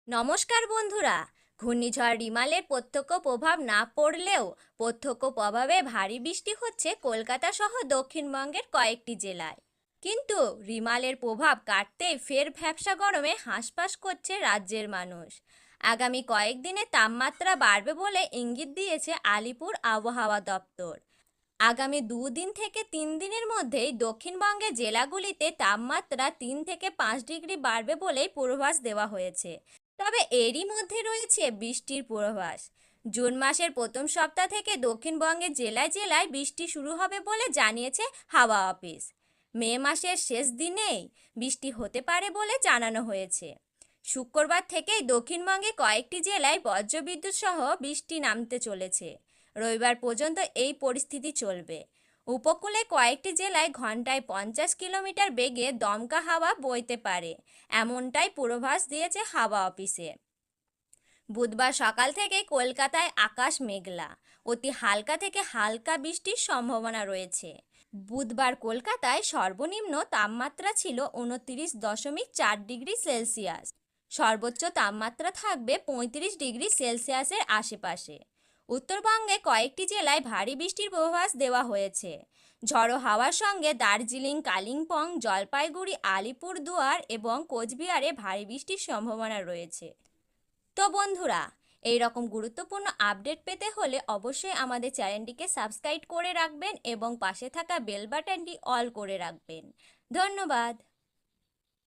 নমস্কার বন্ধুরা। ঘূর্ণিঝড় রিমালের প্রত্যক্ষ প্রভাব না পড়লেও প্রত্যক্ষ প্রভাবে ভারী বৃষ্টি হচ্ছে কলকাতা সহ দক্ষিণবঙ্গের কয়েকটি জেলায়। কিন্তু রিমালের প্রভাব কাটতেই ফের ভ্যাপসা গরমে হাঁসফাঁস করছে রাজ্যের মানুষ। আগামী কয়েকদিনে তাপমাত্রা বাড়বে বলে ইঙ্গিত দিয়েছে আলিপুর আবহাওয়া দপ্তর। আগামী 2 দিন থেকে 3 দিনের মধ্যেই দক্ষিণবঙ্গের জেলাগুলিতে তাপমাত্রা 3 থেকে 5 ডিগ্রি বাড়বে বলেই পূর্বাভাস দেওয়া হয়েছে। তবে এরই মধ্যে রয়েছে বৃষ্টির পূর্বাভাস। জুন মাসের প্রথম সপ্তাহ থেকে দক্ষিণবঙ্গের জেলায় জেলায় বৃষ্টি শুরু হবে বলে জানিয়েছে হাওয়া অফিস। মে মাসের শেষ দিনেই বৃষ্টি হতে পারে বলে জানানো হয়েছে। শুক্রবার থেকেই দক্ষিণবঙ্গে কয়েকটি জেলায় বজ্রবিদ্যুৎ সহ বৃষ্টি নামতে চলেছে। রবিবার পর্যন্ত এই পরিস্থিতি চলবে। উপকূলে কয়েকটি জেলায় ঘন্টায় 50 কিলোমিটার বেগে দমকা হাওয়া বইতে পারে, এমনটাই পূর্বাভাস দিয়েছে হাওয়া অফিসে। বুধবার সকাল থেকে কলকাতায় আকাশ মেঘলা, অতি হালকা থেকে হালকা বৃষ্টির সম্ভাবনা রয়েছে। বুধবার কলকাতায় সর্বনিম্ন তাপমাত্রা ছিল 29.4 ডিগ্রি সেলসিয়াস। সর্বোচ্চ তাপমাত্রা থাকবে 35 ডিগ্রি সেলসিয়াসের আশেপাশে। উত্তরবঙ্গে কয়েকটি জেলায় ভারী বৃষ্টির পূর্বাভাস দেওয়া হয়েছে। ঝড়ো হাওয়ার সঙ্গে দার্জিলিং, কালিম্পং, জলপাইগুড়ি, আলিপুরদুয়ার এবং কোচবিহারে ভারী বৃষ্টির সম্ভাবনা রয়েছে। তো বন্ধুরা, এই রকম গুরুত্বপূর্ণ আপডেট পেতে হলে অবশ্যই আমাদের চ্যানেলটিকে সাবস্ক্রাইব করে রাখবেন এবং পাশে থাকা বেল বাটনটি অল করে রাখবেন। ধন্যবাদ।